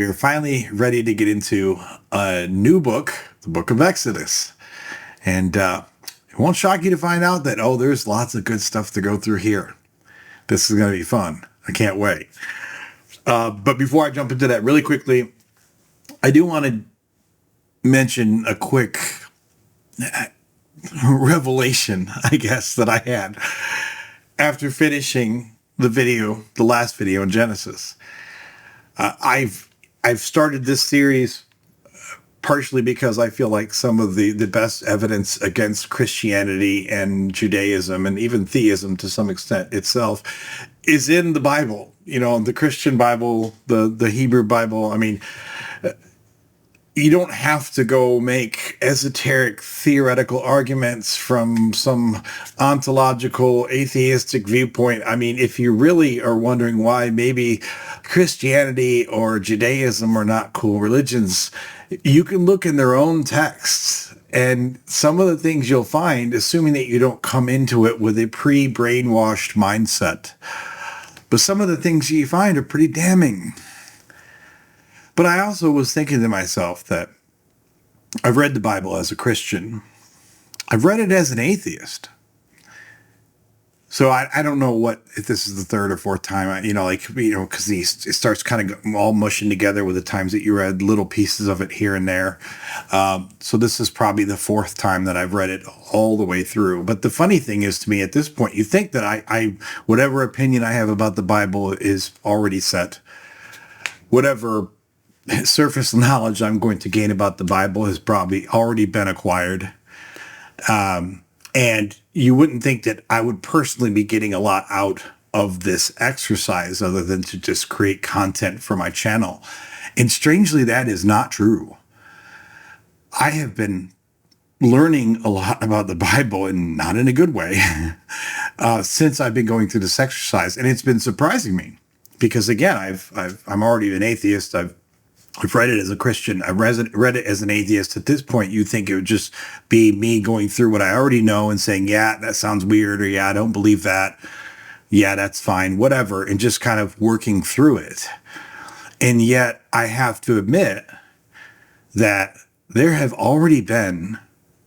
We're finally ready to get into a new book, the book of Exodus. And it won't shock you to find out that, there's lots of good stuff to go through here. This is going to be fun. I can't wait. But before I jump into that really quickly, I do want to mention a quick revelation, I guess, that I had after finishing the last video in Genesis. I've started this series partially because I feel like some of the best evidence against Christianity and Judaism and even theism to some extent itself is in the Bible. The Christian Bible, the Hebrew Bible. I mean, you don't have to go make esoteric theoretical arguments from some ontological atheistic viewpoint. I mean, if you really are wondering why maybe Christianity or Judaism are not cool religions, you can look in their own texts, and some of the things you'll find, assuming that you don't come into it with a pre-brainwashed mindset, but some of the things you find are pretty damning. But I also was thinking to myself that I've read the Bible as a Christian. I've read it as an atheist. So I don't know if this is the third or fourth time, because it starts kind of all mushing together with the times that you read little pieces of it here and there. So this is probably the fourth time that I've read it all the way through. But the funny thing is, to me at this point, you think that I whatever opinion I have about the Bible is already set. Whatever surface knowledge I'm going to gain about the Bible has probably already been acquired. And you wouldn't think that I would personally be getting a lot out of this exercise other than to just create content for my channel. And strangely, that is not true. I have been learning a lot about the Bible, and not in a good way, since I've been going through this exercise. And it's been surprising me because, again, I'm already an atheist. I've read it as a Christian. I read it as an atheist. At this point, you think it would just be me going through what I already know and saying, yeah, that sounds weird, or yeah, I don't believe that. Yeah, that's fine, whatever, and just kind of working through it. And yet I have to admit that there have already been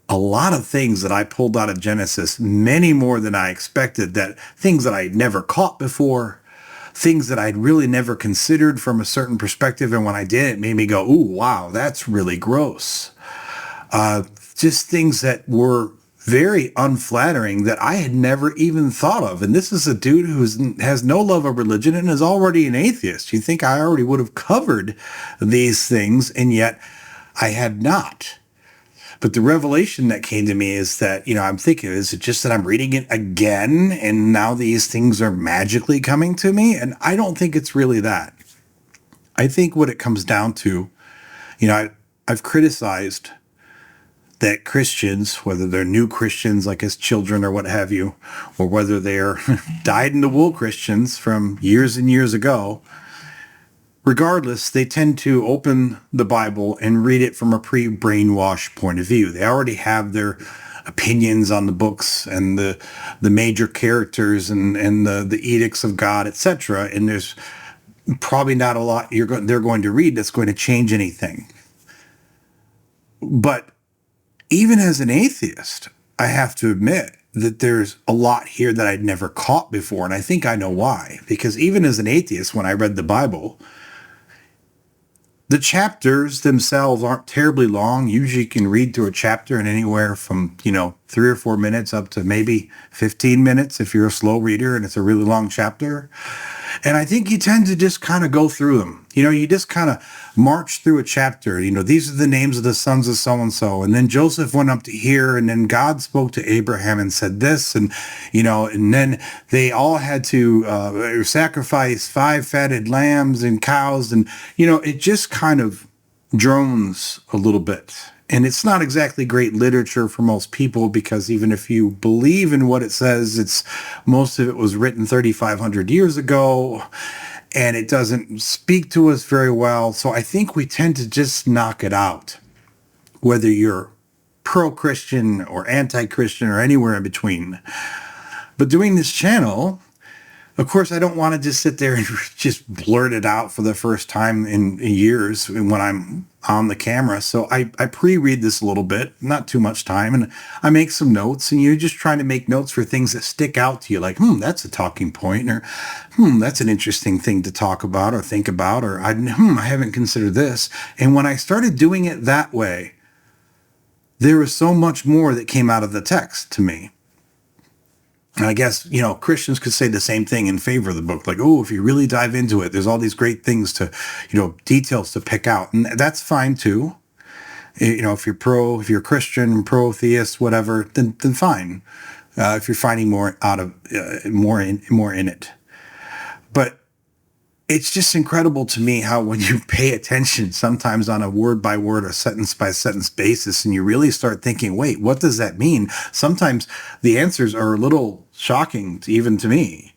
a lot of things that I pulled out of Genesis, many more than I expected, that things that I had never caught before, things that I'd really never considered from a certain perspective. And when I did, it made me go, ooh, wow, that's really gross. Just things that were very unflattering that I had never even thought of. And this is a dude who has no love of religion and is already an atheist. You think I already would have covered these things, and yet I had not. But the revelation that came to me is that, I'm thinking, is it just that I'm reading it again and now these things are magically coming to me? And I don't think it's really that. I think what it comes down to, I've criticized that Christians, whether they're new Christians like as children or what have you, or whether they're dyed-in-the-wool Christians from years and years ago, regardless, they tend to open the Bible and read it from a pre-brainwashed point of view. They already have their opinions on the books and the major characters and the edicts of God, etc. And there's probably not a lot they're going to read that's going to change anything. But even as an atheist, I have to admit that there's a lot here that I'd never caught before. And I think I know why. Because even as an atheist, when I read the Bible, the chapters themselves aren't terribly long. Usually you can read through a chapter in anywhere from, 3 or 4 minutes up to maybe 15 minutes if you're a slow reader and it's a really long chapter. And I think you tend to just kind of go through them. You just kind of march through a chapter. These are the names of the sons of so-and-so. And then Joseph went up to here, and then God spoke to Abraham and said this. And, and then they all had to sacrifice 5 fatted lambs and cows. And, it just kind of drones a little bit. And it's not exactly great literature for most people, because even if you believe in what it says, most of it was written 3,500 years ago, and it doesn't speak to us very well. So I think we tend to just knock it out, whether you're pro-Christian or anti-Christian or anywhere in between. But doing this channel, Of course, I don't want to just sit there and just blurt it out for the first time in years when I'm on the camera. So I pre-read this a little bit, not too much time, and I make some notes, and you're just trying to make notes for things that stick out to you, like, that's a talking point, or that's an interesting thing to talk about or think about, or I haven't considered this. And when I started doing it that way, there was so much more that came out of the text to me. And I guess, Christians could say the same thing in favor of the book. Like, oh, if you really dive into it, there's all these great things to, details to pick out. And that's fine too. If you're Christian, pro-theist, whatever, then fine. If you're finding more out of, more in it. But it's just incredible to me how when you pay attention sometimes on a word by word or sentence by sentence basis, and you really start thinking, wait, what does that mean? Sometimes the answers are a little shocking even to me.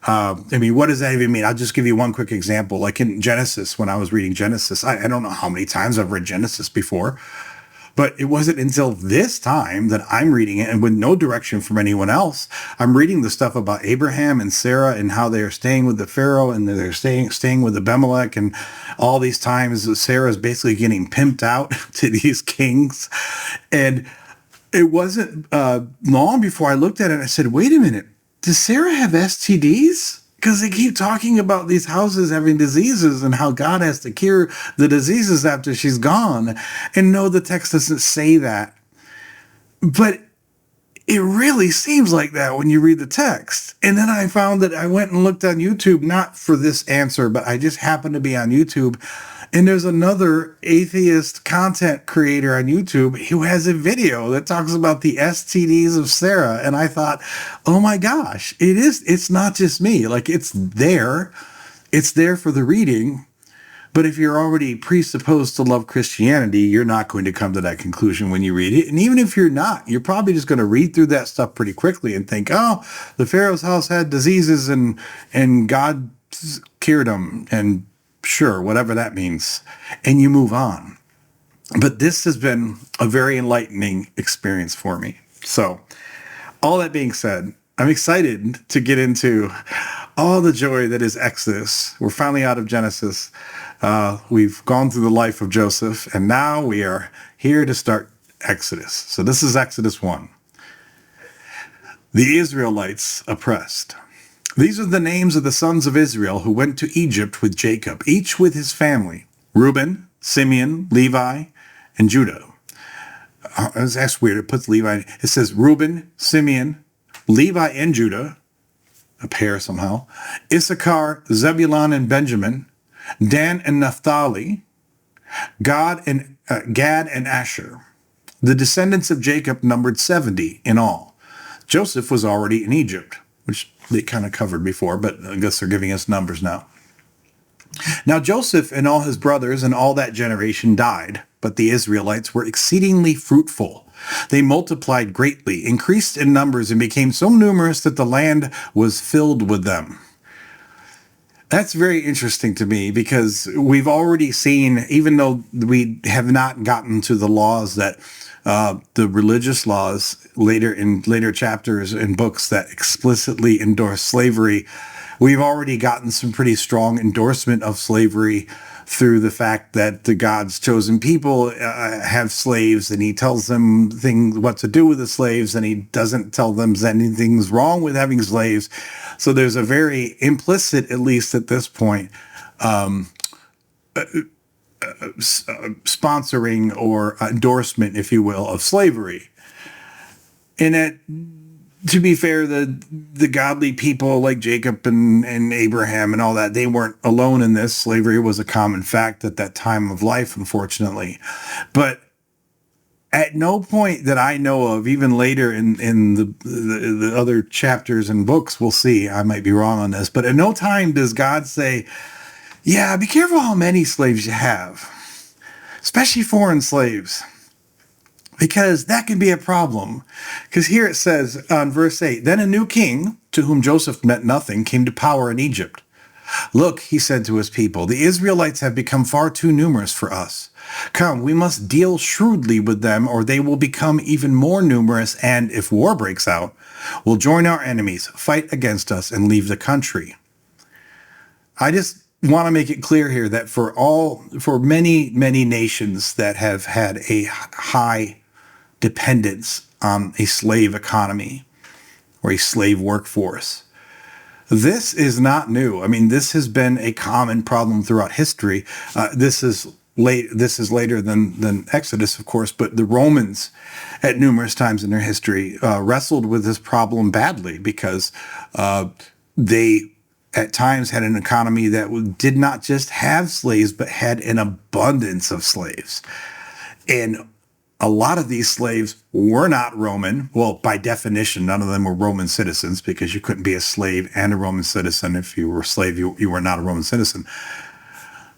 What does that even mean? I'll just give you one quick example. Like in Genesis, when I was reading Genesis, I don't know how many times I've read Genesis before, but it wasn't until this time that I'm reading it, and with no direction from anyone else, I'm reading the stuff about Abraham and Sarah and how they are staying with the Pharaoh and they're staying with Abimelech, and all these times Sarah's basically getting pimped out to these kings. And it wasn't long before I looked at it and I said, wait a minute, does Sarah have STDs? Because they keep talking about these houses having diseases and how God has to cure the diseases after she's gone. And no, the text doesn't say that. But it really seems like that when you read the text. And then I found that I went and looked on YouTube, not for this answer, but I just happened to be on YouTube. And there's another atheist content creator on YouTube who has a video that talks about the STDs of Sarah. And I thought, oh my gosh, it's not just me. Like, it's there for the reading. But if you're already presupposed to love Christianity, you're not going to come to that conclusion when you read it. And even if you're not, you're probably just going to read through that stuff pretty quickly and think, oh, the Pharaoh's house had diseases and God cured them, and sure, whatever that means, and you move on. But this has been a very enlightening experience for me. So all that being said, I'm excited to get into all the joy that is Exodus. We're finally out of Genesis. We've gone through the life of Joseph, and now we are here to start Exodus. So this is Exodus 1. The Israelites oppressed. These are the names of the sons of Israel who went to Egypt with Jacob, each with his family: Reuben, Simeon, Levi, and Judah. That's weird. It puts Levi. It says Reuben, Simeon, Levi, and Judah, a pair somehow. Issachar, Zebulun, and Benjamin. Dan and Naphtali. Gad and Asher. The descendants of Jacob numbered 70 in all. Joseph was already in Egypt, which they kind of covered before, but I guess they're giving us numbers now. Now Joseph and all his brothers and all that generation died, but the Israelites were exceedingly fruitful. They multiplied greatly, increased in numbers, and became so numerous that the land was filled with them. That's very interesting to me, because we've already seen, even though we have not gotten to the laws that the religious laws in later chapters and books that explicitly endorse slavery, we've already gotten some pretty strong endorsement of slavery through the fact that the God's chosen people have slaves, and he tells them what to do with the slaves, and he doesn't tell them anything's wrong with having slaves. So there's a very implicit, at least at this point, sponsoring or endorsement, if you will, of slavery. And that, to be fair, the godly people like Jacob and Abraham and all that, they weren't alone in this. Slavery was a common fact at that time of life, unfortunately. But at no point that I know of, even later in the other chapters and books, we'll see, I might be wrong on this, but at no time does God say, yeah, be careful how many slaves you have, especially foreign slaves, because that can be a problem. Because here it says on verse 8, then a new king, to whom Joseph meant nothing, came to power in Egypt. Look, he said to his people, the Israelites have become far too numerous for us. Come, we must deal shrewdly with them, or they will become even more numerous, and if war breaks out, will join our enemies, fight against us, and leave the country. I just want to make it clear here that for many, many nations that have had a high dependence on a slave economy or a slave workforce, this is not new. I mean, this has been a common problem throughout history. This is later than Exodus, of course, but the Romans, at numerous times in their history, wrestled with this problem badly because they, at times, had an economy that did not just have slaves, but had an abundance of slaves. And a lot of these slaves were not Roman. Well, by definition, none of them were Roman citizens, because you couldn't be a slave and a Roman citizen. If you were a slave, you were not a Roman citizen.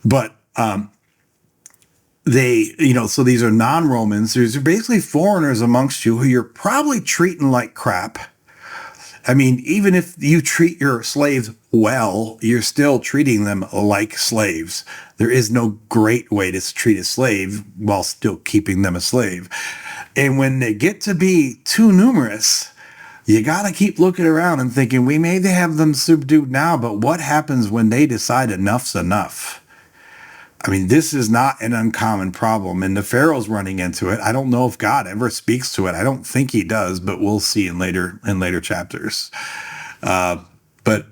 But so these are non-Romans. These are basically foreigners amongst you who you're probably treating like crap. I mean, even if you treat your slaves well, you're still treating them like slaves. There is no great way to treat a slave while still keeping them a slave. And when they get to be too numerous, you got to keep looking around and thinking, we may have them subdued now, but what happens when they decide enough's enough? I mean, this is not an uncommon problem, and the Pharaoh's running into it. I don't know if God ever speaks to it. I don't think he does, but we'll see in later chapters. But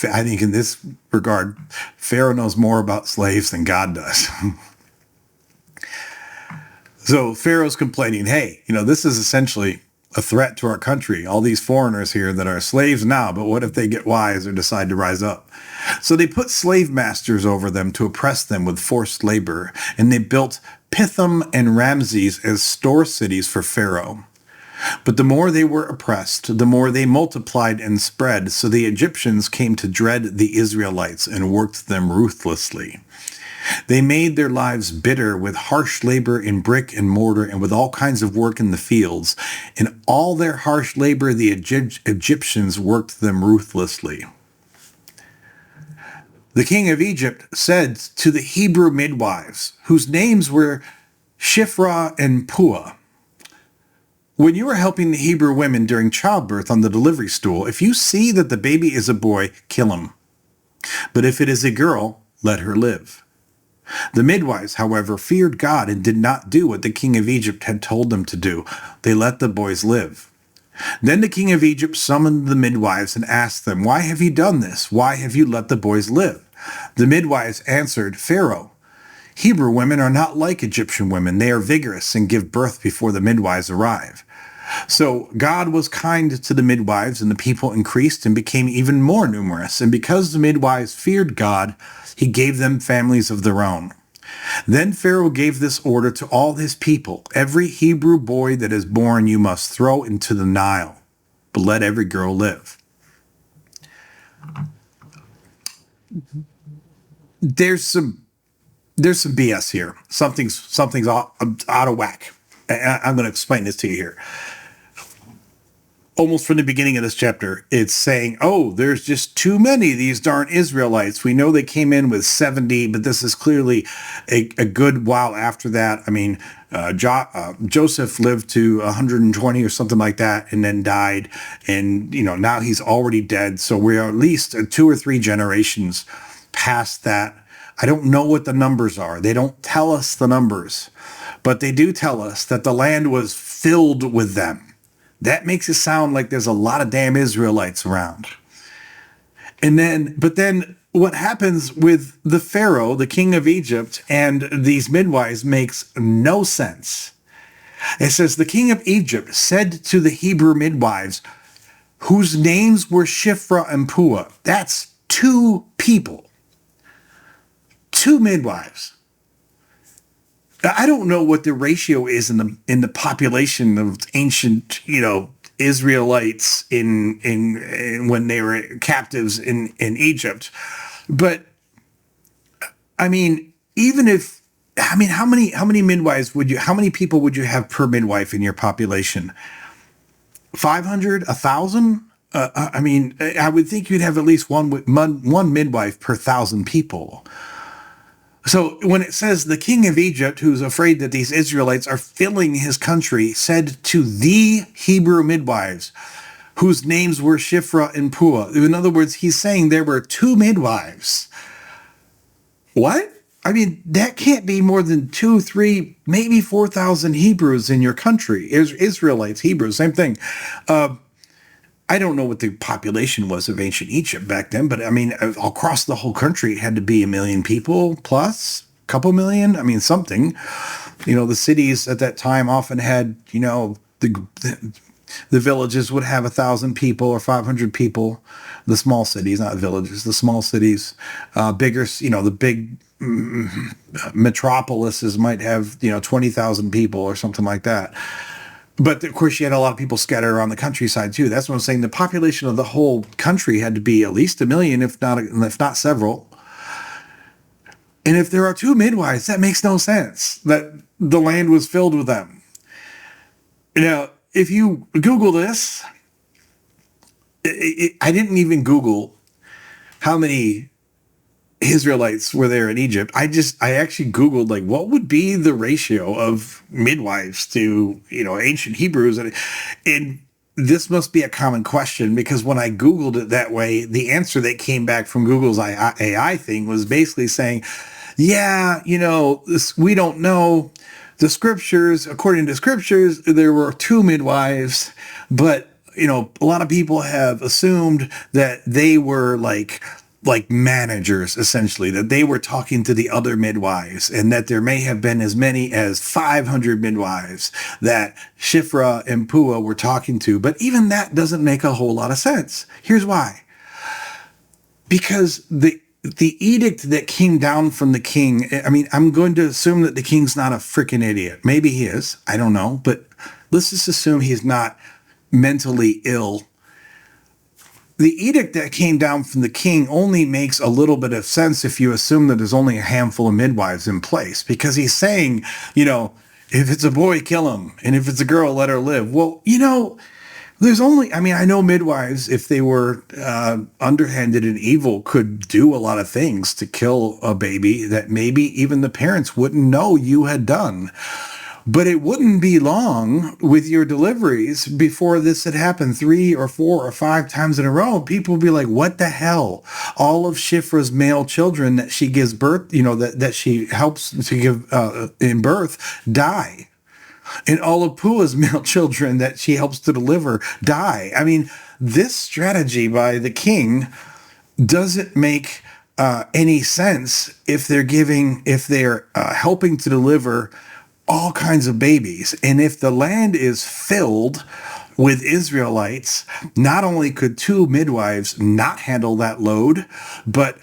I think in this regard, Pharaoh knows more about slaves than God does. So Pharaoh's complaining, hey, this is essentially a threat to our country. All these foreigners here that are slaves now, but what if they get wise or decide to rise up? So they put slave masters over them to oppress them with forced labor, and they built Pithom and Ramses as store cities for Pharaoh. But the more they were oppressed, the more they multiplied and spread, so the Egyptians came to dread the Israelites and worked them ruthlessly. They made their lives bitter with harsh labor in brick and mortar and with all kinds of work in the fields. In all their harsh labor, the Egyptians worked them ruthlessly. The king of Egypt said to the Hebrew midwives, whose names were Shiphrah and Puah, when you are helping the Hebrew women during childbirth on the delivery stool, if you see that the baby is a boy, kill him. But if it is a girl, let her live. The midwives, however, feared God and did not do what the king of Egypt had told them to do. They let the boys live. Then the king of Egypt summoned the midwives and asked them, why have you done this? Why have you let the boys live? The midwives answered, Pharaoh, Hebrew women are not like Egyptian women. They are vigorous and give birth before the midwives arrive. So God was kind to the midwives, and the people increased and became even more numerous. And because the midwives feared God, he gave them families of their own. Then Pharaoh gave this order to all his people: every Hebrew boy that is born you must throw into the Nile, but let every girl live. There's some BS here. Something's out of whack. I'm going to explain this to you here. Almost from the beginning of this chapter, it's saying, oh, there's just too many of these darn Israelites. We know they came in with 70, but this is clearly a good while after that. I mean, Joseph lived to 120 or something like that and then died. And, now he's already dead. So we're at least 2 or 3 generations past that. I don't know what the numbers are. They don't tell us the numbers, but they do tell us that the land was filled with them. That makes it sound like there's a lot of damn Israelites around. But then what happens with the Pharaoh, the king of Egypt, and these midwives makes no sense. It says, the king of Egypt said to the Hebrew midwives, whose names were Shiphrah and Puah. That's 2 people. 2 midwives. I don't know what the ratio is in the population of ancient, Israelites in when they were captives in Egypt, but I mean, how many midwives how many people would you have per midwife in your population? 500, 1,000? I mean, I would think you'd have at least one midwife per 1,000 people. So when it says the king of Egypt, who's afraid that these Israelites are filling his country, said to the Hebrew midwives, whose names were Shiphrah and Puah. In other words, he's saying there were two midwives. What? I mean, that can't be more than 2, 3, maybe 4,000 Hebrews in your country. Israelites, Hebrews, same thing. I don't know what the population was of ancient Egypt back then, but I mean, across the whole country, it had to be 1 million people plus, a couple million. I mean, something. The cities at that time often had, the villages would have 1,000 people or 500 people. The small cities, not villages, the small cities, bigger, the big metropolises might have, 20,000 people or something like that. But of course, you had a lot of people scattered around the countryside too. That's what I'm saying. The population of the whole country had to be at least 1 million, if not several. And if there are two midwives, that makes no sense. That the land was filled with them. If you Google this, I didn't even Google how many Israelites were there in Egypt. I actually Googled what would be the ratio of midwives to, ancient Hebrews. And this must be a common question, because when I Googled it that way, the answer that came back from Google's AI thing was basically saying, yeah, we don't know. The scriptures, according to scriptures, there were two midwives, but, a lot of people have assumed that they were like managers, essentially, that they were talking to the other midwives, and that there may have been as many as 500 midwives that Shiphrah and Puah were talking to. But even that doesn't make a whole lot of sense. Here's why. Because the edict that came down from the king, I mean, I'm going to assume that the king's not a freaking idiot. Maybe he is. I don't know. But let's just assume he's not mentally ill. The edict that came down from the king only makes a little bit of sense if you assume that there's only a handful of midwives in place, because he's saying, if it's a boy, kill him. And if it's a girl, let her live. Well, there's only, I know midwives, if they were underhanded and evil, could do a lot of things to kill a baby that maybe even the parents wouldn't know you had done. But it wouldn't be long with your deliveries before this had happened 3 or 4 or 5 times in a row. People would be like, what the hell? All of Shiphrah's male children that she gives birth, that she helps to give in birth, die. And all of Puah's male children that she helps to deliver die. I mean, this strategy by the king doesn't make any sense if they're helping to deliver all kinds of babies. And if the land is filled with Israelites, not only could 2 midwives not handle that load, but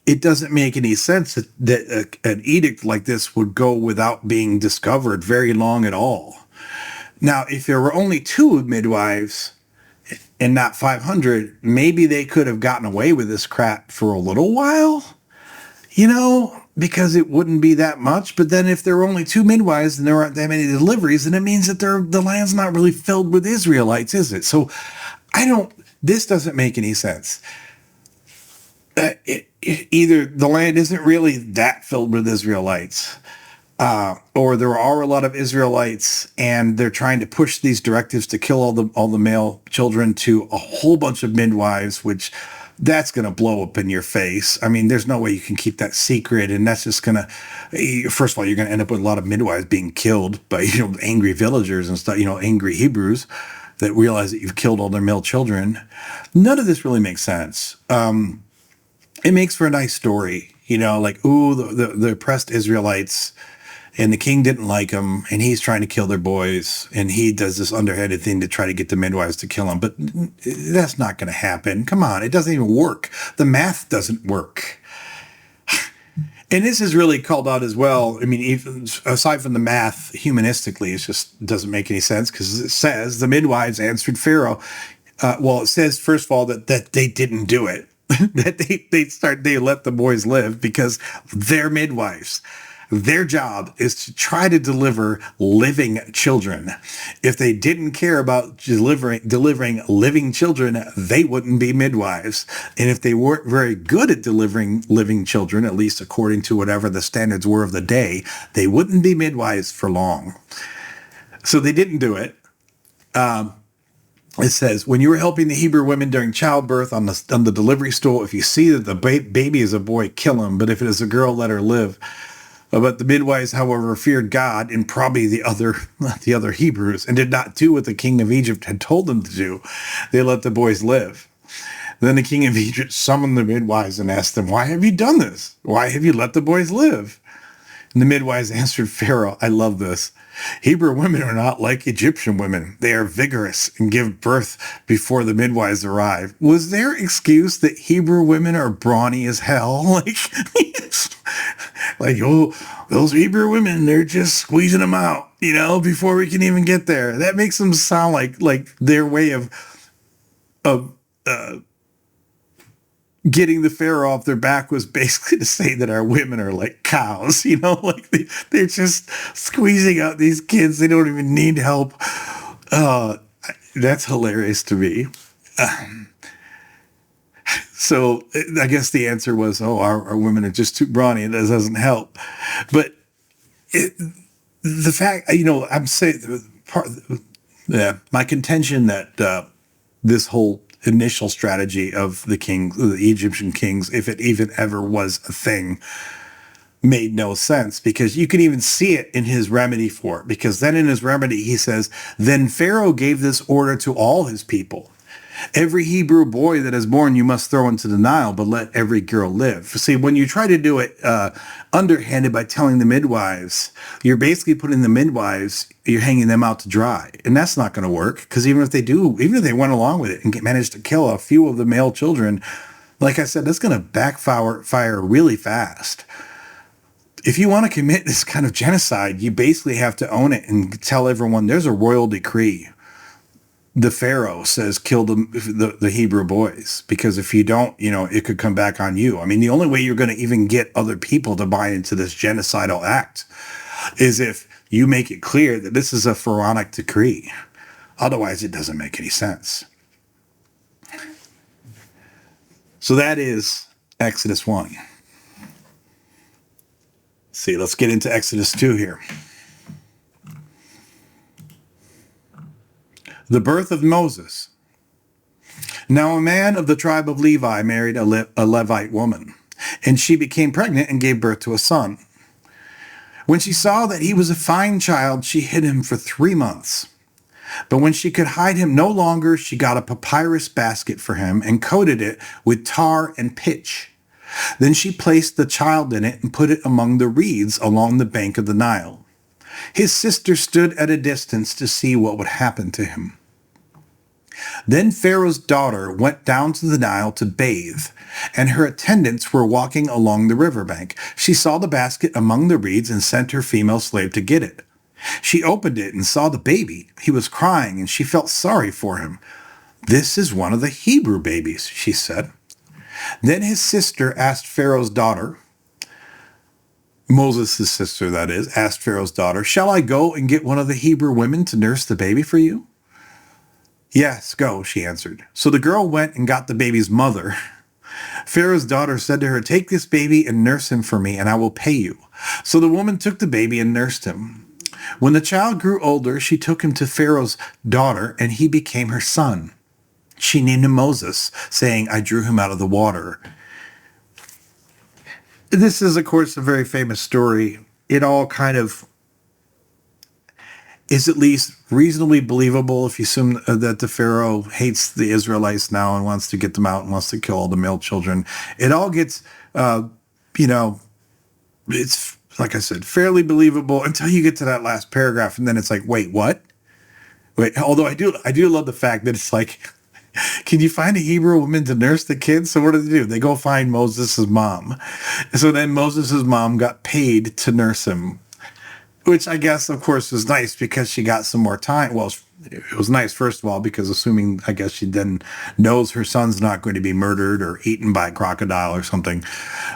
it doesn't make any sense that an edict like this would go without being discovered very long at all. Now, if there were only 2 midwives and not 500, maybe they could have gotten away with this crap for a little while, because it wouldn't be that much. But then if there were only 2 midwives and there aren't that many deliveries, then it means that the land's not really filled with Israelites, is it? So this doesn't make any sense. Either the land isn't really that filled with Israelites, or there are a lot of Israelites and they're trying to push these directives to kill all the male children to a whole bunch of midwives, which that's going to blow up in your face. I mean, there's no way you can keep that secret. And that's just going to, first of all, you're going to end up with a lot of midwives being killed by, angry villagers and stuff, angry Hebrews that realize that you've killed all their male children. None of this really makes sense. It makes for a nice story, the oppressed Israelites, and the king didn't like them, and he's trying to kill their boys, and he does this underhanded thing to try to get the midwives to kill them. But that's not going to happen. Come on, it doesn't even work. The math doesn't work. And this is really called out as well. I mean, even aside from the math, humanistically, it just doesn't make any sense, because it says the midwives answered Pharaoh. It says, first of all, that they didn't do it. That they let the boys live because they're midwives. Their job is to try to deliver living children. If they didn't care about delivering living children, they wouldn't be midwives. And if they weren't very good at delivering living children, at least according to whatever the standards were of the day, they wouldn't be midwives for long. So they didn't do it. It says, when you are helping the Hebrew women during childbirth on the delivery stool, if you see that the baby is a boy, kill him. But if it is a girl, let her live. But the midwives, however, feared God and probably the other Hebrews, and did not do what the king of Egypt had told them to do. They let the boys live. Then the king of Egypt summoned the midwives and asked them, why have you done this? Why have you let the boys live? And the midwives answered Pharaoh, I love this. Hebrew women are not like Egyptian women. They are vigorous and give birth before the midwives arrive. Was their excuse that Hebrew women are brawny as hell? Like, oh, those Hebrew women, they're just squeezing them out, before we can even get there. That makes them sound like their way of getting the Pharaoh off their back was basically to say that our women are like cows, like they're just squeezing out these kids. They don't even need help. That's hilarious to me. So I guess the answer was, our women are just too brawny and that doesn't help. But the fact, I'm saying my contention that this whole initial strategy of the Egyptian kings, if it even ever was a thing, made no sense, because you can even see it in his remedy for it. Because then in his remedy, he says, then Pharaoh gave this order to all his people. Every Hebrew boy that is born you must throw into the Nile, but let every girl live. See, when you try to do it underhanded by telling the midwives, you're basically putting the midwives, you're hanging them out to dry. And that's not going to work, because even if they went along with it and managed to kill a few of the male children, like I said, that's going to backfire really fast. If you want to commit this kind of genocide, you basically have to own it and tell everyone there's a royal decree. The Pharaoh says kill the Hebrew boys, because if you don't, it could come back on you. I mean, the only way you're going to even get other people to buy into this genocidal act is if you make it clear that this is a pharaonic decree. Otherwise, it doesn't make any sense. So that is Exodus 1. See, let's get into Exodus 2 here. The birth of Moses. Now a man of the tribe of Levi married a Levite woman, and she became pregnant and gave birth to a son. When she saw that he was a fine child, she hid him for 3 months. But when she could hide him no longer, she got a papyrus basket for him and coated it with tar and pitch. Then she placed the child in it and put it among the reeds along the bank of the Nile. His sister stood at a distance to see what would happen to him. Then Pharaoh's daughter went down to the Nile to bathe, and her attendants were walking along the riverbank. She saw the basket among the reeds and sent her female slave to get it. She opened it and saw the baby. He was crying, and she felt sorry for him. This is one of the Hebrew babies, she said. Then his sister asked Pharaoh's daughter, Moses' sister, that is, asked Pharaoh's daughter, shall I go and get one of the Hebrew women to nurse the baby for you? Yes, go, she answered. So the girl went and got the baby's mother. Pharaoh's daughter said to her, take this baby and nurse him for me, and I will pay you. So the woman took the baby and nursed him. When the child grew older, she took him to Pharaoh's daughter, and he became her son. She named him Moses, saying, I drew him out of the water. This is, of course, a very famous story. It all kind of is at least reasonably believable if you assume that the Pharaoh hates the Israelites now and wants to get them out and wants to kill all the male children. It all gets, it's, like I said, fairly believable until you get to that last paragraph, and then it's like, wait, what? Wait, although I do love the fact that it's like, can you find a Hebrew woman to nurse the kids? So what do? They go find Moses' mom. So then Moses' mom got paid to nurse him, which I guess, of course, was nice because she got some more time. Well, it was nice, first of all, because assuming, I guess she then knows her son's not going to be murdered or eaten by a crocodile or something.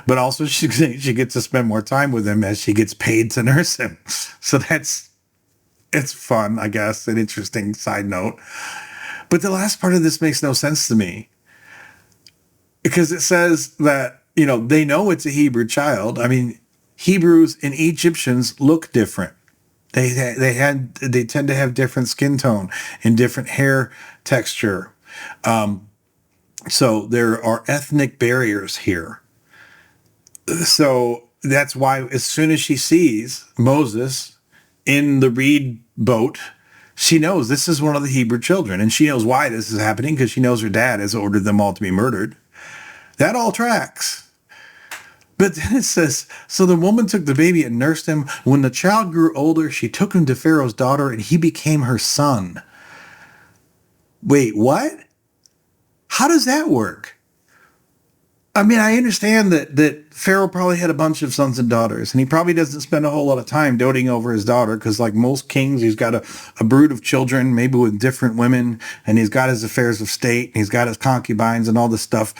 But also she gets to spend more time with him as she gets paid to nurse him. So it's fun, I guess, an interesting side note. But the last part of this makes no sense to me, because it says that, they know it's a Hebrew child. I mean, Hebrews and Egyptians look different. They tend to have different skin tone and different hair texture. So there are ethnic barriers here. So that's why as soon as she sees Moses in the reed boat, she knows this is one of the Hebrew children, and she knows why this is happening because she knows her dad has ordered them all to be murdered. That all tracks. But then it says, so the woman took the baby and nursed him. When the child grew older, she took him to Pharaoh's daughter, and he became her son. Wait, what? How does that work? I mean, I understand that Pharaoh probably had a bunch of sons and daughters, and he probably doesn't spend a whole lot of time doting over his daughter, because like most kings, he's got a brood of children, maybe with different women, and he's got his affairs of state, and he's got his concubines and all this stuff.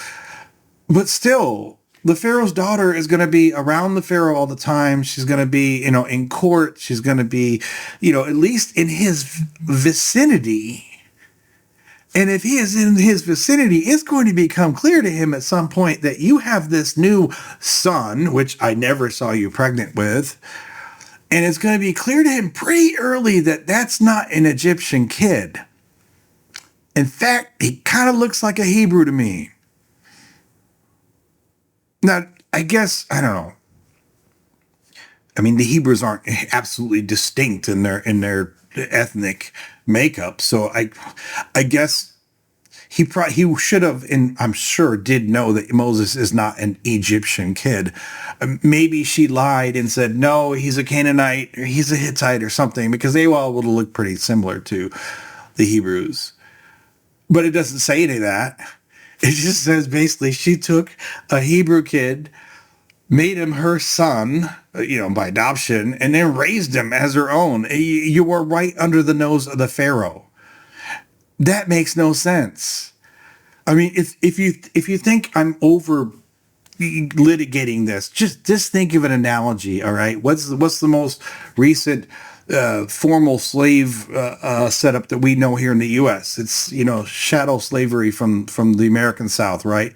But still, the Pharaoh's daughter is going to be around the Pharaoh all the time. She's going to be, in court. She's going to be, at least in his vicinity. And if he is in his vicinity, it's going to become clear to him at some point that you have this new son, which I never saw you pregnant with. And it's going to be clear to him pretty early that that's not an Egyptian kid. In fact, he kind of looks like a Hebrew to me. Now, I guess, I don't know. I mean, the Hebrews aren't absolutely distinct in their ethnic makeup. So I guess he should have, and I'm sure did know that Moses is not an Egyptian kid. Maybe she lied and said, no, he's a Canaanite or he's a Hittite or something, because they all would have looked pretty similar to the Hebrews. But it doesn't say any of that. It just says basically she took a Hebrew kid, made him her son, by adoption, and then raised him as her own. You were right under the nose of the Pharaoh. That makes no sense. I mean, if you think I'm over litigating this, just think of an analogy. All right, what's the most recent formal slave setup that we know here in the U.S.? It's chattel slavery from the American South, right?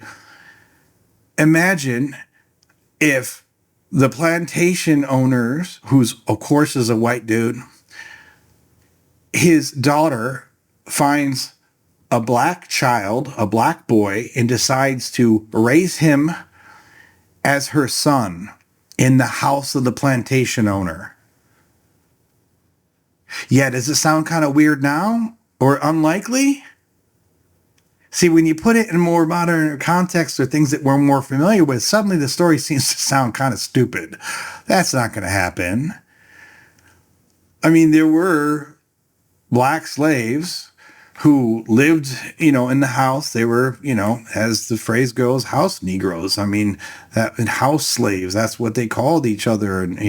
Imagine if the plantation owners, who's of course is a white dude, his daughter finds a black child, a black boy, and decides to raise him as her son in the house of the plantation owner. Yeah, does it sound kind of weird now or unlikely? See, when you put it in more modern context or things that we're more familiar with, suddenly the story seems to sound kind of stupid. That's not going to happen. I mean, there were black slaves who lived, in the house. They were, as the phrase goes, house Negroes. I mean, and house slaves, that's what they called each other. And,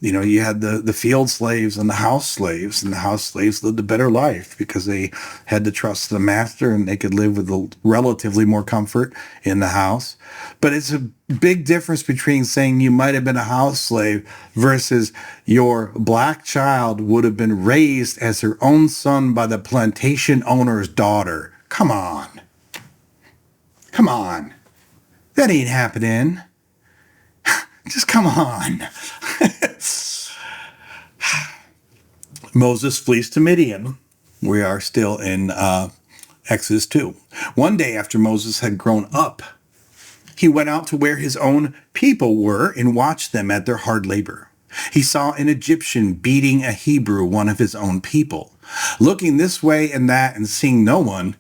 you had the field slaves and the house slaves, and the house slaves lived a better life because they had to trust the master and they could live with relatively more comfort in the house. But it's a big difference between saying you might have been a house slave versus your black child would have been raised as her own son by the plantation owner's daughter. Come on. Come on. That ain't happening. Just come on. Moses flees to Midian. We are still in Exodus 2. One day after Moses had grown up, he went out to where his own people were and watched them at their hard labor. He saw an Egyptian beating a Hebrew, one of his own people. Looking this way and that and seeing no one,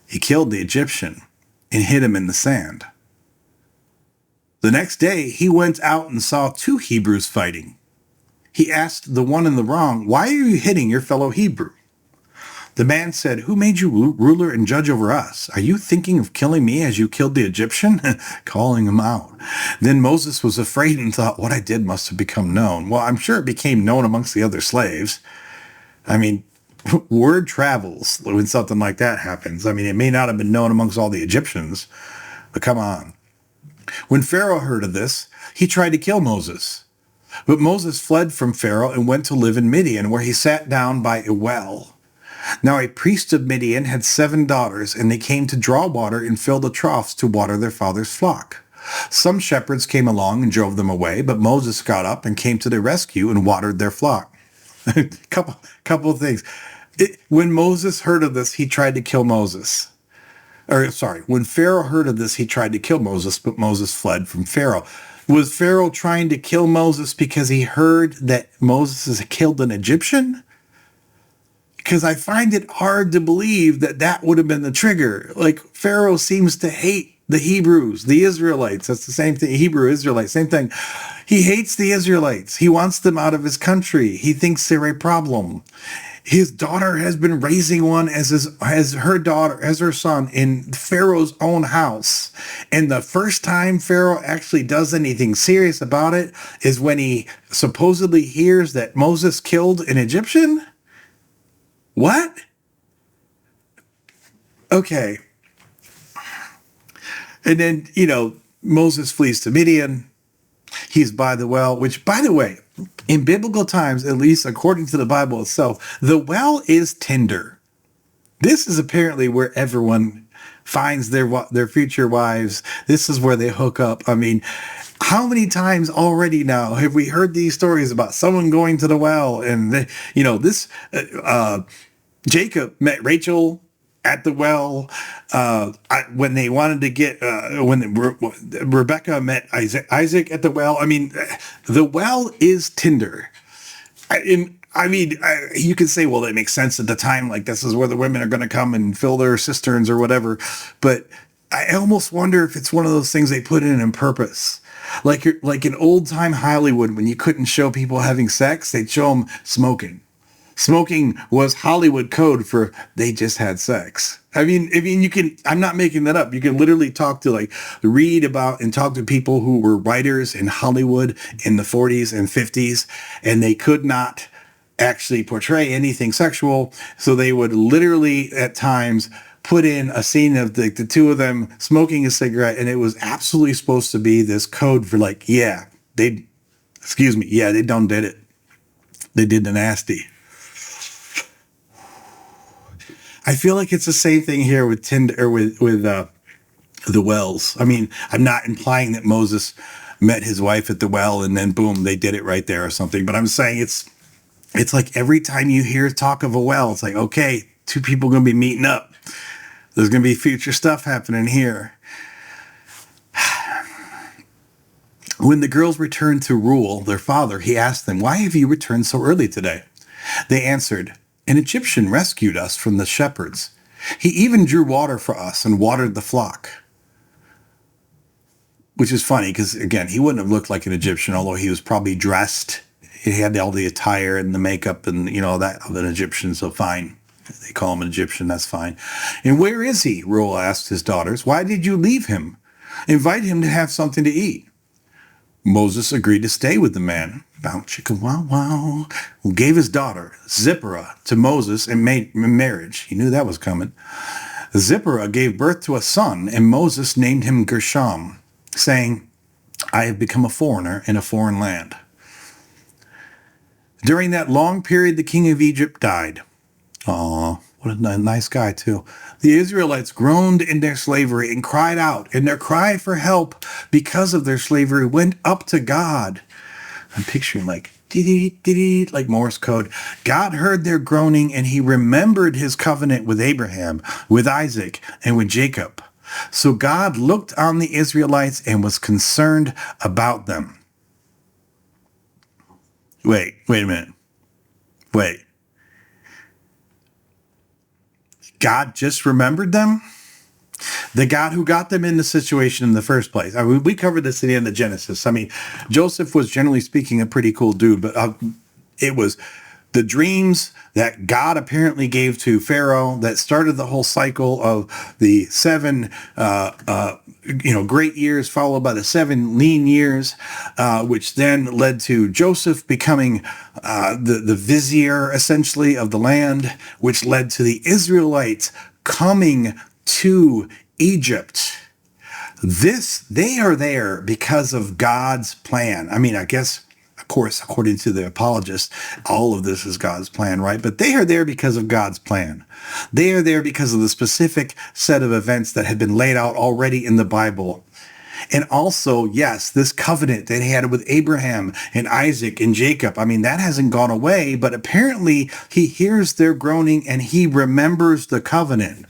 he killed the Egyptian and hid him in the sand. The next day, he went out and saw two Hebrews fighting. He asked the one in the wrong, "Why are you hitting your fellow Hebrew?" The man said, "Who made you ruler and judge over us? Are you thinking of killing me as you killed the Egyptian?" Calling him out. Then Moses was afraid and thought, what I did must have become known. Well, I'm sure it became known amongst the other slaves. I mean, Word travels when something like that happens. I mean, it may not have been known amongst all the Egyptians, but come on. When Pharaoh heard of this, he tried to kill Moses. But Moses fled from Pharaoh and went to live in Midian, where he sat down by a well. Now a priest of Midian had 7 daughters, and they came to draw water and fill the troughs to water their father's flock. Some shepherds came along and drove them away, but Moses got up and came to their rescue and watered their flock. couple of things. When Moses heard of this, he tried to kill Moses. When Pharaoh heard of this, he tried to kill Moses, but Moses fled from Pharaoh. Was Pharaoh trying to kill Moses because he heard that Moses has killed an Egyptian? Because I find it hard to believe that that would have been the trigger. Like, Pharaoh seems to hate the Hebrews, the Israelites. That's the same thing. Hebrew, Israelite, same thing. He hates the Israelites. He wants them out of his country. He thinks they're a problem. His daughter has been raising one as her son in Pharaoh's own house. And the first time Pharaoh actually does anything serious about it is when he supposedly hears that Moses killed an Egyptian. What? Okay. And then, Moses flees to Midian. He's by the well, which, by the way, in biblical times, at least according to the Bible itself, the well is Tinder. This is apparently where everyone finds their future wives. This is where they hook up. I mean, how many times already now have we heard these stories about someone going to the well and Jacob met Rachel at the well when they wanted to get Rebecca met Isaac at the well. I mean, the well is Tinder. You could say, well, it makes sense at the time, like this is where the women are going to come and fill their cisterns or whatever. But I almost wonder if it's one of those things they put in on purpose. Like in old time Hollywood, when you couldn't show people having sex, they'd show them smoking. Smoking was Hollywood code for they just had sex. I mean, you can, I'm not making that up. You can literally read about and talk to people who were writers in Hollywood in the 40s and 50s, and they could not actually portray anything sexual. So they would literally at times put in a scene of the two of them smoking a cigarette, and it was absolutely supposed to be this code for they done did it. They did the nasty. I feel like it's the same thing here with Tinder or with the wells. I mean, I'm not implying that Moses met his wife at the well and then boom, they did it right there or something. But I'm saying it's like every time you hear talk of a well, it's like, okay, 2 people are going to be meeting up. There's going to be future stuff happening here. When the girls returned to Reuel, their father, he asked them, "Why have you returned so early today?" They answered, "An Egyptian rescued us from the shepherds. He even drew water for us and watered the flock." Which is funny because, again, he wouldn't have looked like an Egyptian, although he was probably dressed. He had all the attire and the makeup and, that of an Egyptian, so fine. They call him an Egyptian, that's fine. "And where is he?" Reuel asked his daughters. "Why did you leave him? Invite him to have something to eat." Moses agreed to stay with the man, bow chicka wow wow, who gave his daughter, Zipporah, to Moses in marriage. He knew that was coming. Zipporah gave birth to a son, and Moses named him Gershom, saying, "I have become a foreigner in a foreign land." During that long period, the king of Egypt died. Aw, what a nice guy, too. The Israelites groaned in their slavery and cried out, and their cry for help because of their slavery went up to God. I'm picturing like Morse code. God heard their groaning, and he remembered his covenant with Abraham, with Isaac, and with Jacob. So God looked on the Israelites and was concerned about them. Wait a minute. Wait. God just remembered them? The God who got them in the situation in the first place. I mean, we covered this at the end of Genesis. I mean, Joseph was generally speaking a pretty cool dude, but it was The dreams that God apparently gave to Pharaoh that started the whole cycle of the seven, great years followed by the 7 lean years, which then led to Joseph becoming the vizier essentially of the land, which led to the Israelites coming to Egypt. They are there because of God's plan. I mean, I guess, of course, according to the apologists, all of this is God's plan, right? But they are there because of God's plan. They are there because of the specific set of events that had been laid out already in the Bible. And also, yes, this covenant that he had with Abraham and Isaac and Jacob, I mean, that hasn't gone away, but apparently he hears their groaning and he remembers the covenant.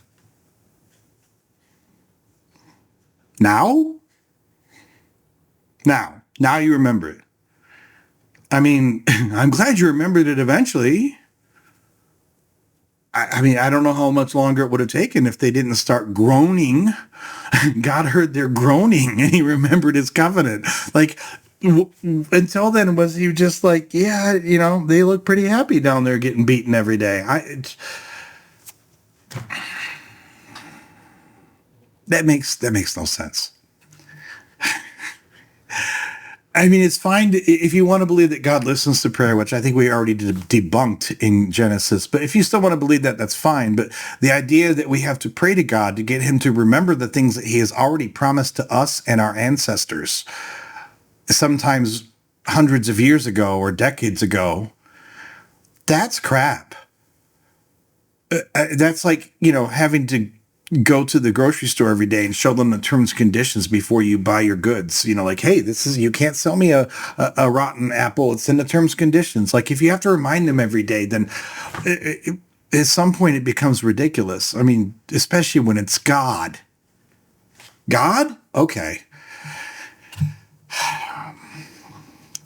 Now you remember it. I mean, I'm glad you remembered it eventually. I mean, I don't know how much longer it would have taken if they didn't start groaning. God heard their groaning and he remembered his covenant. Like, until then, was he just like, yeah, they look pretty happy down there getting beaten every day. That makes no sense. I mean, it's fine if you want to believe that God listens to prayer, which I think we already debunked in Genesis. But if you still want to believe that, that's fine. But the idea that we have to pray to God to get him to remember the things that he has already promised to us and our ancestors, sometimes hundreds of years ago or decades ago, that's crap. That's like, having to go to the grocery store every day and show them the terms and conditions before you buy your goods. Like, hey, you can't sell me a rotten apple. It's in the terms and conditions. Like, if you have to remind them every day, then at some point it becomes ridiculous. I mean, especially when it's God. God? Okay.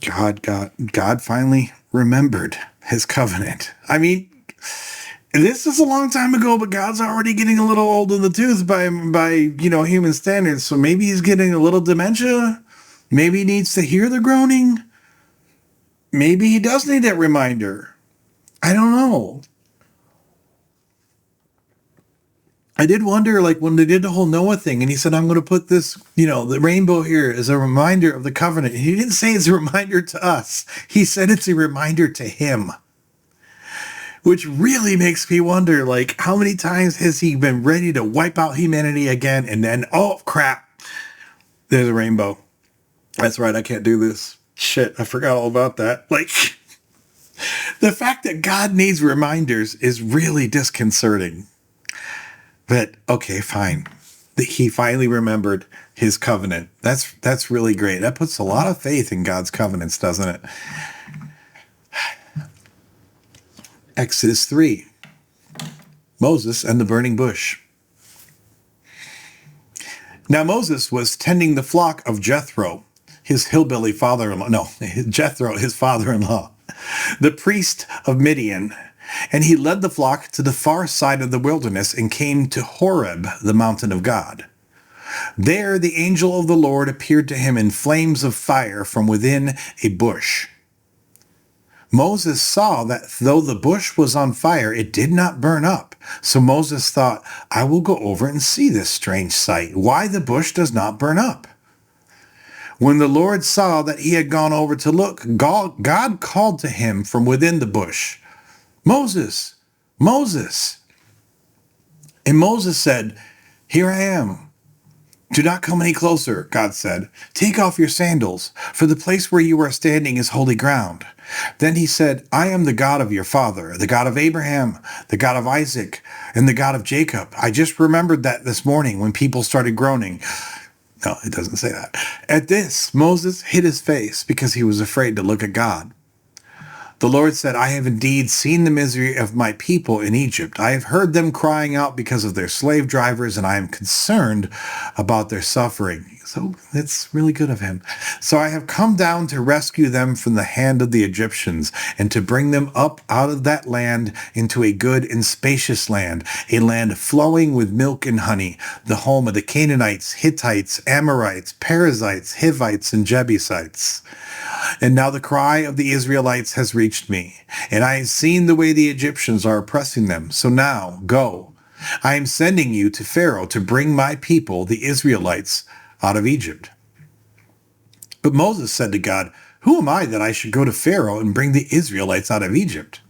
God finally remembered his covenant. I mean, this is a long time ago, but God's already getting a little old in the tooth by human standards. So maybe he's getting a little dementia. Maybe he needs to hear the groaning. Maybe he does need that reminder. I don't know. I did wonder, like, when they did the whole Noah thing and he said, I'm going to put this, the rainbow here as a reminder of the covenant. He didn't say it's a reminder to us. He said it's a reminder to him. Which really makes me wonder, like, how many times has he been ready to wipe out humanity again? And then, oh, crap, there's a rainbow. That's right, I can't do this. Shit, I forgot all about that. Like, the fact that God needs reminders is really disconcerting. But, okay, fine. He finally remembered his covenant. That's really great. That puts a lot of faith in God's covenants, doesn't it? Exodus 3, Moses and the burning bush. Now Moses was tending the flock of Jethro, his hillbilly father-in-law, Jethro, his father-in-law, the priest of Midian, and he led the flock to the far side of the wilderness and came to Horeb, the mountain of God. There the angel of the Lord appeared to him in flames of fire from within a bush. Moses saw that though the bush was on fire, it did not burn up. So Moses thought, I will go over and see this strange sight, why the bush does not burn up. When the Lord saw that he had gone over to look, God called to him from within the bush, Moses, Moses. And Moses said, Here I am. Do not come any closer, God said. Take off your sandals, for the place where you are standing is holy ground. Then he said, I am the God of your father, the God of Abraham, the God of Isaac, and the God of Jacob. I just remembered that this morning when people started groaning. No, it doesn't say that. At this, Moses hid his face because he was afraid to look at God. The Lord said, I have indeed seen the misery of my people in Egypt. I have heard them crying out because of their slave drivers, and I am concerned about their suffering. So it's really good of him. So I have come down to rescue them from the hand of the Egyptians and to bring them up out of that land into a good and spacious land, a land flowing with milk and honey, the home of the Canaanites, Hittites, Amorites, Perizzites, Hivites, and Jebusites. And now the cry of the Israelites has reached me, and I have seen the way the Egyptians are oppressing them. So now, go. I am sending you to Pharaoh to bring my people, the Israelites, out of Egypt. But Moses said to God, who am I that I should go to Pharaoh and bring the Israelites out of Egypt?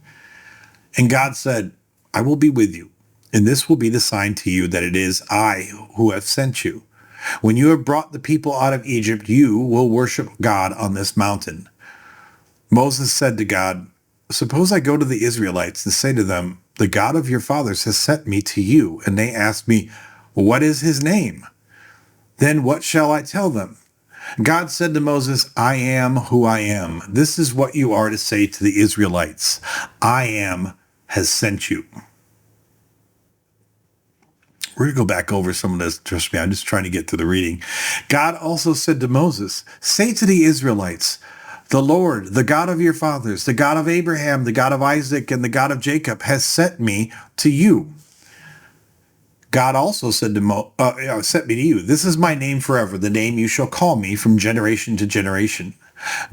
And God said, I will be with you, and this will be the sign to you that it is I who have sent you. When you have brought the people out of Egypt, you will worship God on this mountain. Moses said to God, suppose I go to the Israelites and say to them, the God of your fathers has sent me to you, and they ask me, what is his name? Then what shall I tell them? God said to Moses, I am who I am. This is what you are to say to the Israelites. I am has sent you. We're going to go back over some of this. Trust me, I'm just trying to get to the reading. God also said to Moses, say to the Israelites, the Lord, the God of your fathers, the God of Abraham, the God of Isaac, and the God of Jacob has sent me to you. God also said to sent me to you. This is my name forever, the name you shall call me from generation to generation.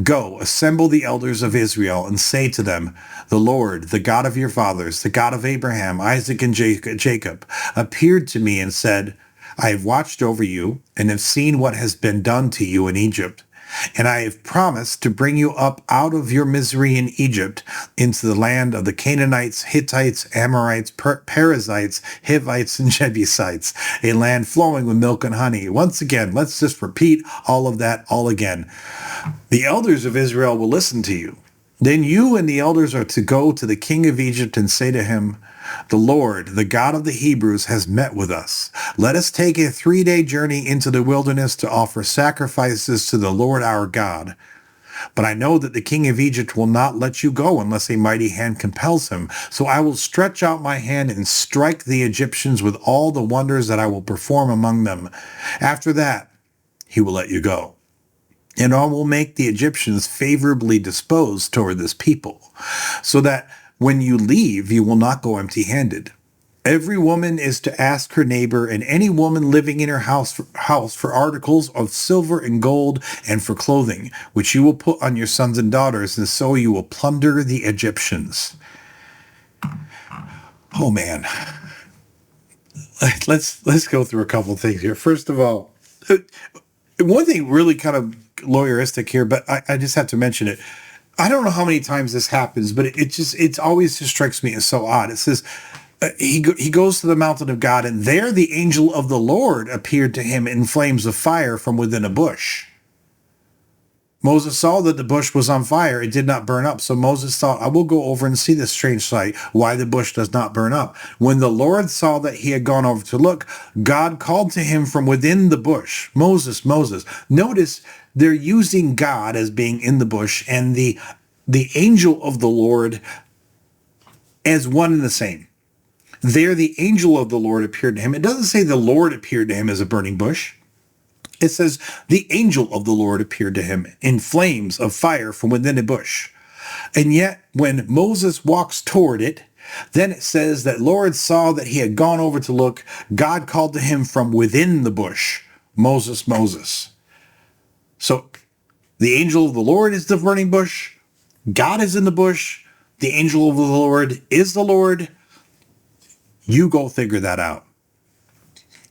Go, assemble the elders of Israel and say to them, the Lord, the God of your fathers, the God of Abraham, Isaac, and Jacob, appeared to me and said, I have watched over you and have seen what has been done to you in Egypt. And I have promised to bring you up out of your misery in Egypt into the land of the Canaanites, Hittites, Amorites, Perizzites, Hivites, and Jebusites, a land flowing with milk and honey. Once again, let's just repeat all of that all again. The elders of Israel will listen to you. Then you and the elders are to go to the king of Egypt and say to him, the Lord, the God of the Hebrews, has met with us. Let us take a 3-day journey into the wilderness to offer sacrifices to the Lord our God. But I know that the king of Egypt will not let you go unless a mighty hand compels him. So I will stretch out my hand and strike the Egyptians with all the wonders that I will perform among them. After that, he will let you go. And I will make the Egyptians favorably disposed toward this people, so that when you leave, you will not go empty-handed. Every woman is to ask her neighbor and any woman living in her house for articles of silver and gold and for clothing, which you will put on your sons and daughters, and so you will plunder the Egyptians. Oh man. Let's go through a couple things here. First of all, one thing really kind of lawyeristic here, but I just have to mention it. I don't know how many times this happens, but it always just strikes me as so odd. It says he goes to the mountain of God, and there the angel of the Lord appeared to him in flames of fire from within a bush. Moses saw that the bush was on fire. It did not burn up. So Moses thought, I will go over and see this strange sight, why the bush does not burn up. When the Lord saw that he had gone over to look, God called to him from within the bush, Moses, Moses. Notice they're using God as being in the bush and the angel of the Lord as one and the same. There the angel of the Lord appeared to him. It doesn't say the Lord appeared to him as a burning bush. It says the angel of the Lord appeared to him in flames of fire from within a bush. And yet when Moses walks toward it, then it says that Lord saw that he had gone over to look. God called to him from within the bush, Moses, Moses. So the angel of the Lord is the burning bush. God is in the bush. The angel of the Lord is the Lord. You go figure that out.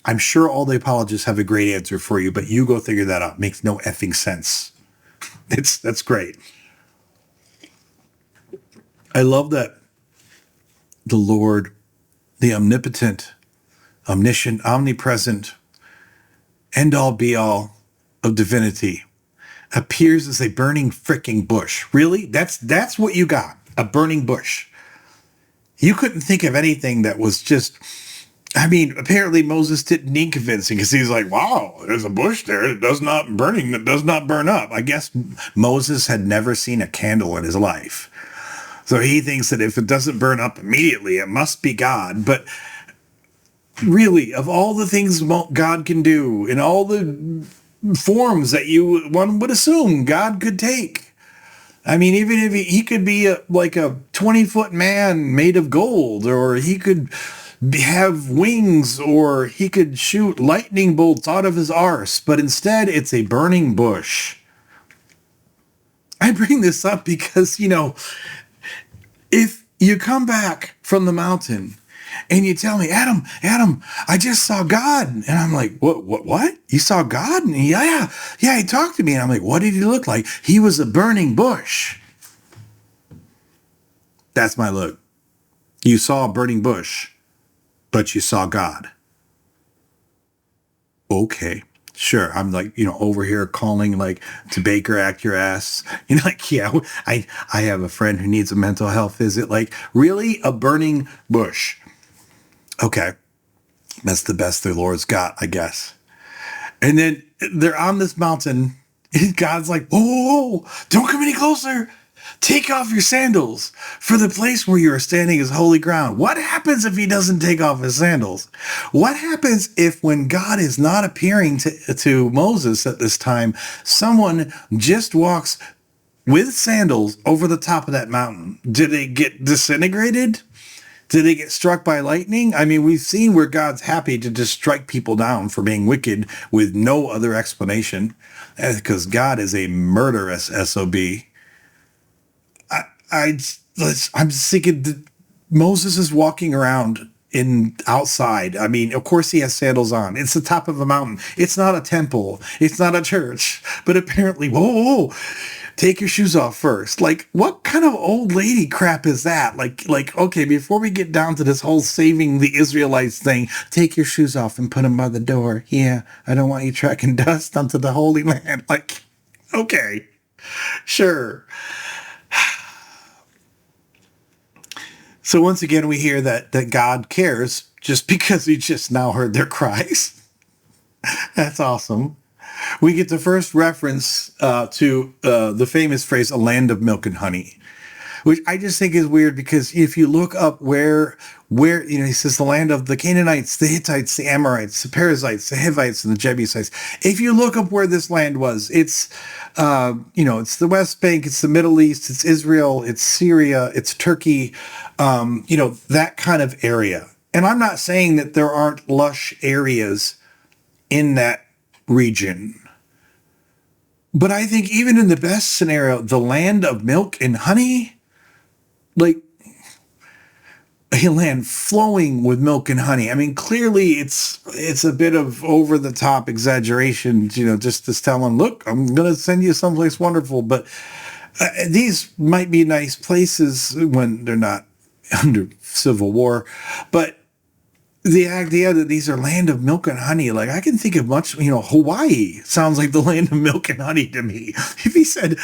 I'm sure all the apologists have a great answer for you, but you go figure that out. Makes no effing sense. That's great. I love that the Lord, the omnipotent, omniscient, omnipresent, end all be all of divinity, appears as a burning fricking bush. Really? That's what you got. A burning bush. You couldn't think of anything that was just, I mean, apparently Moses didn't need convincing because he's like, wow, there's a bush there that does not burn up. I guess Moses had never seen a candle in his life. So he thinks that if it doesn't burn up immediately, it must be God. But really, of all the things God can do and all the forms that one would assume God could take. I mean, even if he could be like a 20-foot man made of gold, or he could have wings, or he could shoot lightning bolts out of his arse, but instead it's a burning bush. I bring this up because, if you come back from the mountain and you tell me, Adam, I just saw God. And I'm like, what? You saw God? And yeah, he talked to me. And I'm like, what did he look like? He was a burning bush. That's my look. You saw a burning bush, but you saw God. Okay. Sure, I'm like, over here calling like to Baker act your ass. Like, yeah, I have a friend who needs a mental health visit. Like, really? A burning bush. Okay. That's the best the Lord's got, I guess. And then they're on this mountain, and God's like, whoa, don't come any closer. Take off your sandals, for the place where you are standing is holy ground. What happens if he doesn't take off his sandals? What happens if, when God is not appearing to Moses at this time, someone just walks with sandals over the top of that mountain? Do they get disintegrated? Do they get struck by lightning? I mean, we've seen where God's happy to just strike people down for being wicked with no other explanation, because God is a murderous SOB. I'm just thinking that Moses is walking around outside. I mean, of course he has sandals on. It's the top of a mountain. It's not a temple. It's not a church. But apparently, whoa, take your shoes off first. Like, what kind of old lady crap is that? Like, okay, before we get down to this whole saving the Israelites thing, take your shoes off and put them by the door. Yeah, I don't want you tracking dust onto the Holy Land. Like, okay, sure. So once again, we hear that God cares just because he just now heard their cries. That's awesome. We get the first reference to the famous phrase, a land of milk and honey, which I just think is weird, because if you look up where he says the land of the Canaanites, the Hittites, the Amorites, the Perizzites, the Hivites, and the Jebusites. If you look up where this land was, it's it's the West Bank, it's the Middle East, it's Israel, it's Syria, it's Turkey, that kind of area. And I'm not saying that there aren't lush areas in that region, but I think even in the best scenario, the land of milk and honey, like a land flowing with milk and honey. I mean, clearly it's a bit of over the top exaggeration, just to tell them, look, I'm going to send you someplace wonderful. But these might be nice places when they're not under civil war. But the idea that these are land of milk and honey, like, I can think of much, Hawaii sounds like the land of milk and honey to me. If he said,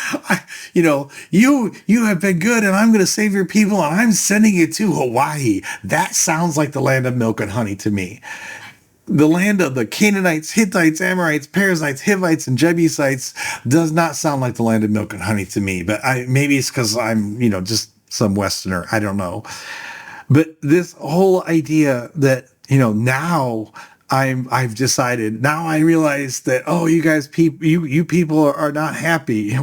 you have been good and I'm going to save your people and I'm sending you to Hawaii, that sounds like the land of milk and honey to me. The land of the Canaanites, Hittites, Amorites, Perizzites, Hivites, and Jebusites does not sound like the land of milk and honey to me. But maybe it's because I'm, just some Westerner. I don't know. But this whole idea that, now I've decided, now I realize that, oh, you guys, you people are not happy.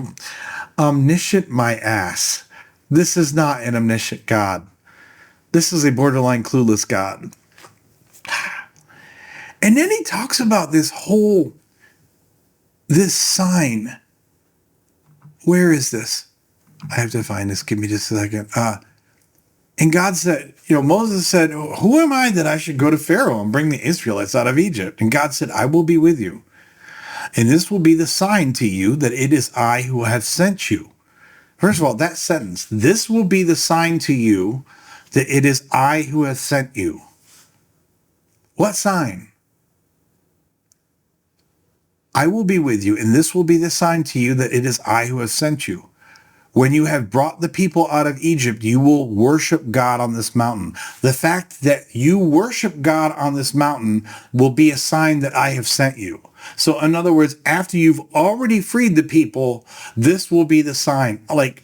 Omniscient my ass. This is not an omniscient God. This is a borderline clueless God. And then he talks about this sign. Where is this? I have to find this. Give me just a second. And God said, Moses said, who am I that I should go to Pharaoh and bring the Israelites out of Egypt? And God said, I will be with you. And this will be the sign to you that it is I who have sent you. First of all, that sentence, this will be the sign to you that it is I who have sent you. What sign? I will be with you, and this will be the sign to you that it is I who have sent you. When you have brought the people out of Egypt, you will worship God on this mountain. The fact that you worship God on this mountain will be a sign that I have sent you. So in other words, after you've already freed the people, this will be the sign. Like,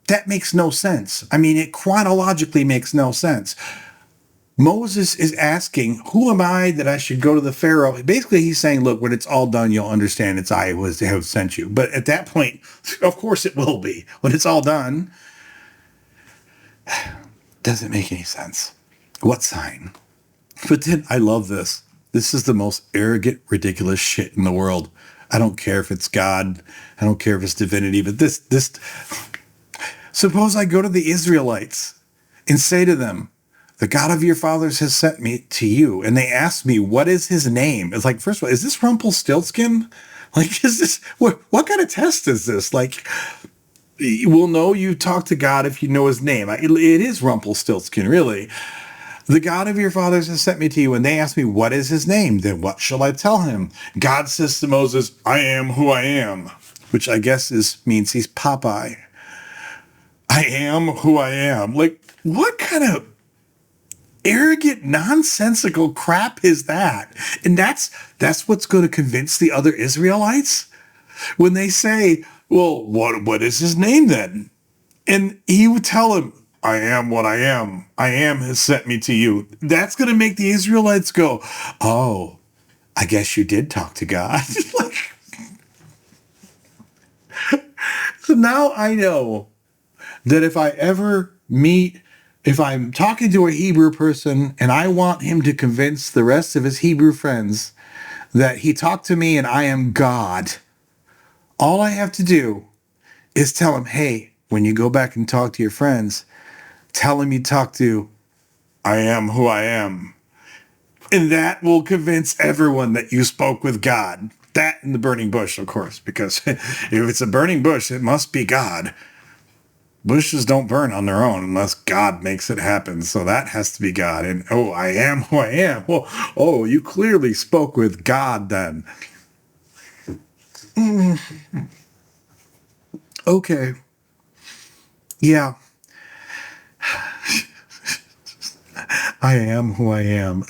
that makes no sense. I mean, it chronologically makes no sense. Moses is asking, who am I that I should go to the Pharaoh? Basically, he's saying, look, when it's all done, you'll understand it's I who have sent you. But at that point, of course it will be. When it's all done, doesn't make any sense. What sign? But then I love this. This is the most arrogant, ridiculous shit in the world. I don't care if it's God. I don't care if it's divinity. But this. Suppose I go to the Israelites and say to them, the God of your fathers has sent me to you. And they ask me, what is his name? It's like, first of all, is this Rumpelstiltskin? Like, is this, what kind of test is this? Like, we'll know you talk to God if you know his name. It is Rumpelstiltskin, really. The God of your fathers has sent me to you. And they ask me, what is his name? Then what shall I tell him? God says to Moses, I am who I am, which I guess means he's Popeye. I am who I am. Like, what kind of arrogant, nonsensical crap is that? And that's what's going to convince the other Israelites when they say, well, what is his name then? And he would tell him, I am what I am. I am has sent me to you. That's going to make the Israelites go, oh, I guess you did talk to God. Like, so now I know that if I'm talking to a Hebrew person and I want him to convince the rest of his Hebrew friends that he talked to me and I am God, all I have to do is tell him, hey, when you go back and talk to your friends, tell him you talked to I am who I am. And that will convince everyone that you spoke with God. That and the burning bush, of course, because if it's a burning bush, it must be God. Bushes don't burn on their own unless God makes it happen. So that has to be God. And, oh, I am who I am. Well, oh, you clearly spoke with God then. Okay. Yeah. I am who I am.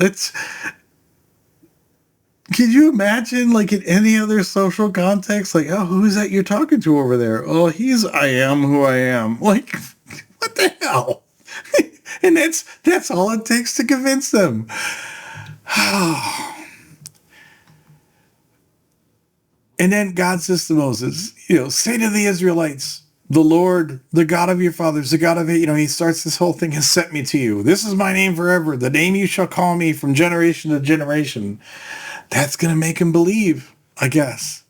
Can you imagine, like, in any other social context, like, oh, who's that you're talking to over there? Oh, I am who I am. Like, what the hell? And that's all it takes to convince them. And then God says to Moses, say to the Israelites, the Lord, the God of your fathers, the God of it, he starts this whole thing, has sent me to you. This is my name forever, the name you shall call me from generation to generation. That's going to make him believe, I guess.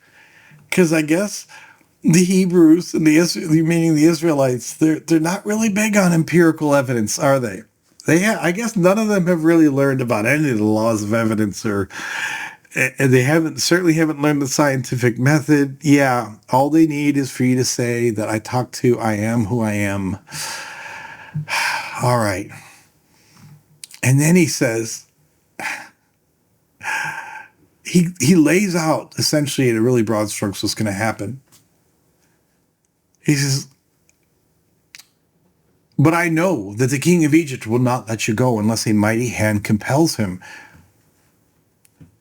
Because I guess the Hebrews and meaning the Israelites, they're not really big on empirical evidence, are they? I guess none of them have really learned about any of the laws of evidence, and they certainly haven't learned the scientific method. Yeah, all they need is for you to say that I talked to I am who I am. All right. And then he says, he lays out essentially in a really broad strokes what's going to happen. He says, but I know that the king of Egypt will not let you go unless a mighty hand compels him.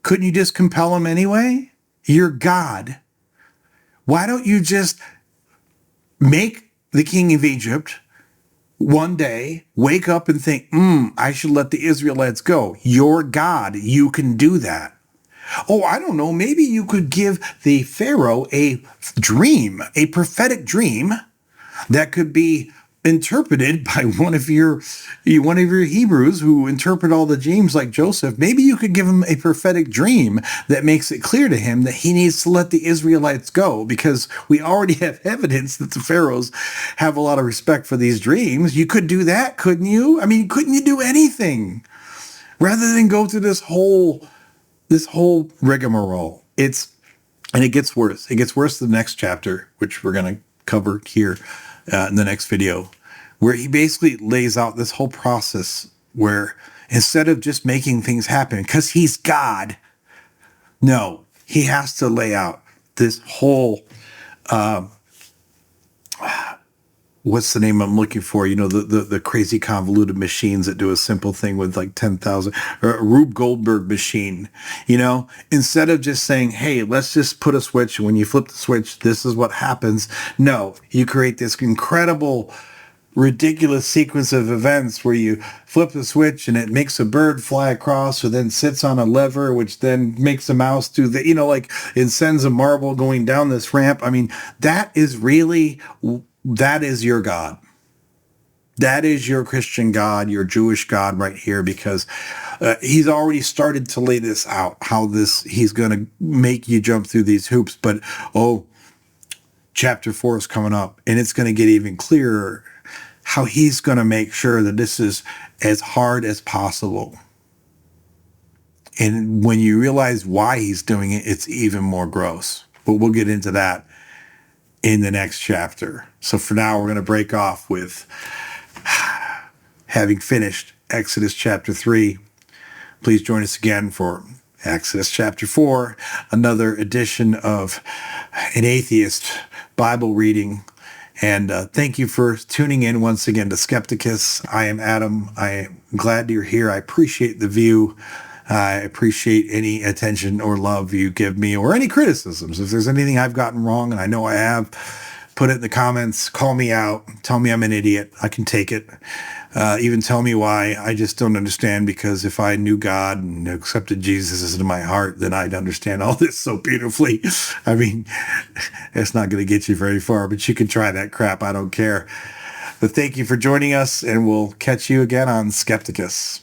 Couldn't you just compel him anyway? You're God. Why don't you just make the king of Egypt one day wake up and think, I should let the Israelites go. You're God. You can do that. Oh, I don't know. Maybe you could give the Pharaoh a dream, a prophetic dream that could be interpreted by one of your Hebrews who interpret all the dreams like Joseph. Maybe you could give him a prophetic dream that makes it clear to him that he needs to let the Israelites go, because we already have evidence that the Pharaohs have a lot of respect for these dreams. You could do that, couldn't you? I mean, couldn't you do anything rather than go through this whole rigmarole? And it gets worse. It gets worse in the next chapter, which we're going to cover here in the next video, where he basically lays out this whole process where instead of just making things happen, because he's God, no, he has to lay out this whole, what's the name I'm looking for? The crazy convoluted machines that do a simple thing with like 10,000, or a Rube Goldberg machine, instead of just saying, hey, let's just put a switch. And when you flip the switch, this is what happens. No, you create this incredible ridiculous sequence of events where you flip the switch and it makes a bird fly across, or then sits on a lever, which then makes a mouse do the, like it sends a marble going down this ramp. I mean, that is your God. That is your Christian God, your Jewish God right here, because he's already started to lay this out, how he's going to make you jump through these hoops. But, chapter 4 is coming up, and it's going to get even clearer how he's going to make sure that this is as hard as possible. And when you realize why he's doing it, it's even more gross. But we'll get into that in the next chapter. So for now, we're going to break off with having finished Exodus chapter 3. Please join us again for Exodus chapter 4, another edition of an atheist Bible reading. And thank you for tuning in once again to Skepticus. I am Adam. I am glad you're here. I appreciate the view. I appreciate any attention or love you give me, or any criticisms. If there's anything I've gotten wrong, and I know I have, put it in the comments, call me out, tell me I'm an idiot. I can take it. Even tell me why. I just don't understand, because if I knew God and accepted Jesus into my heart, then I'd understand all this so beautifully. I mean, it's not going to get you very far, but you can try that crap. I don't care. But thank you for joining us, and we'll catch you again on Skepticus.